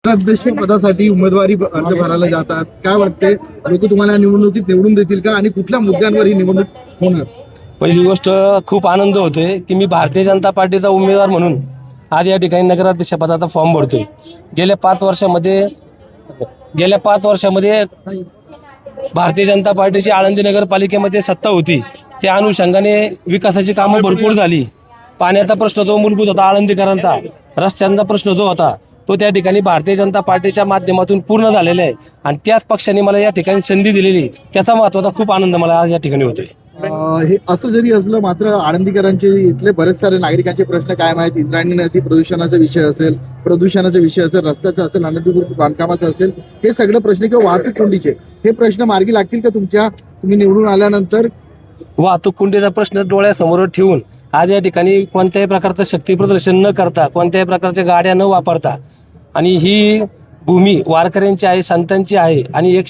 अध्यक्ष पदासाठी उमेदवारी अर्ज भरायला जातात. काय वाटते, लोक तुम्हाला निवडणुकीत निवडून देतील का आणि कुठल्या मुद्द्यांवर ही निवडणूक होणार? पहिली गोष्ट खूप आनंद होतोय की मी भारतीय जनता पार्टीचा उमेदवार म्हणून आज या ठिकाणी नगराध्यक्ष पदाचा फॉर्म भरतोय. गेल्या 5 वर्षामध्ये भारतीय जनता पार्टीची आळंदी नगरपालिकेमध्ये सत्ता होती. त्या अनुषंगाने विकासाची कामं भरपूर झाली. पाण्याचा प्रश्न जो मूलभूत होता आळंदीकरांचा, रस्त्यांचा प्रश्न जो होता तो त्या ठिकाणी भारतीय जनता पार्टीच्या माध्यमातून पूर्ण झालेला आहे आणि त्याच पक्षाने मला या ठिकाणी संधी दिलेली, त्याचा महत्त्वाचा खूप आनंद मला आज या ठिकाणी होतोय. हे असं जरी असलं मात्र आळंदीकरांचे इथले बरेच सारे नागरिकांचे प्रश्न कायम आहेत. इंद्रायणी नदी प्रदूषणाचा विषय असेल, रस्त्याचा असेल, अनधिकृत बांधकामाचा असेल, हे सगळे प्रश्न किंवा वाहतूक कोंडीचे हे प्रश्न मार्गी लागतील का तुम्ही निवडून आल्यानंतर? वाहतूक कोंडीचा प्रश्न डोळ्यासमोर ठेवून आज या ठिकाणी कोणत्याही प्रकारचं शक्ती प्रदर्शन न करता, कोणत्याही प्रकारच्या गाड्या न वापरता, आणि ही भूमी वारकऱ्यांची आहे, संतांची आहे आणि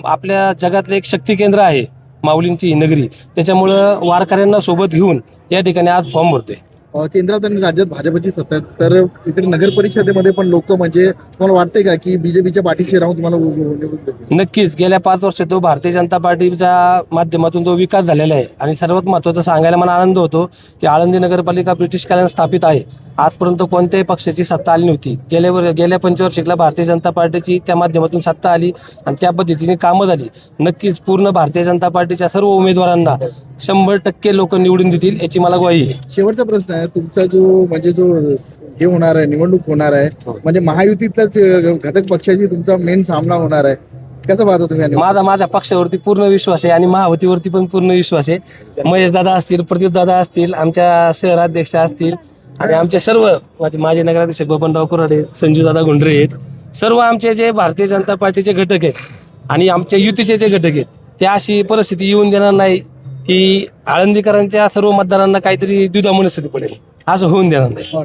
आपल्या जगातलं एक शक्ती केंद्र आहे माऊलींची ही नगरी. त्याच्यामुळं वारकऱ्यांना सोबत घेऊन या ठिकाणी आज फॉर्म भरतोय. केंद्रात आणि राज्यात भाजपची सत्ता आहे, तर इकडे नगर परिषदेमध्ये पण लोक म्हणजे तुम्हाला वाटतंय का की बीजेपीच्या पाठीशी राहून तुम्हाला निवडून देतील? नक्कीच गेल्या 5 वर्षात तो भारतीय जनता पार्टीच्या माध्यमातून जो विकास झालेला आहे. आणि सर्वात महत्त्वाचं सांगायला मला आनंद होतो की आळंदी नगरपालिका ब्रिटिश काळाने स्थापित आहे. आजपर्यंत कोणत्याही पक्षाची सत्ता आली नव्हती. गेल्या पंचवार्षिकला भारतीय जनता पार्टीची त्या माध्यमातून सत्ता आली आणि त्या पद्धतीने कामं झाली. नक्कीच पूर्ण भारतीय जनता पार्टीच्या सर्व उमेदवारांना 100% लोक निवडून देतील याची मला ग्वाही आहे. शेवटचा प्रश्न आहे तुमचा, जो हे होणार आहे, निवडणूक होणार आहे, म्हणजे महायुतीतल्याच घटक पक्षाची तुमचा मेन सामना होणार आहे, कसं पाहता तुम्ही? माझ्या पक्षावरती पूर्ण विश्वास आहे आणि महायुतीवरती पण पूर्ण विश्वास आहे. महेश दादा असतील, प्रदीप दादा असतील, आमच्या शहराध्यक्ष असतील आणि आमचे सर्व माझे नगराध्यक्ष बबनराव कुराडे, संजू दादा गुंडरे आहेत. सर्व आमचे जे भारतीय जनता पार्टीचे घटक आहेत आणि आमच्या युतीचे जे घटक आहेत, ते अशी परिस्थिती येऊन देणार नाही की आळंदीकरांच्या सर्व मतदारांना काहीतरी द्विधा मनस्थिती पडेल, असं होऊन देणार नाही.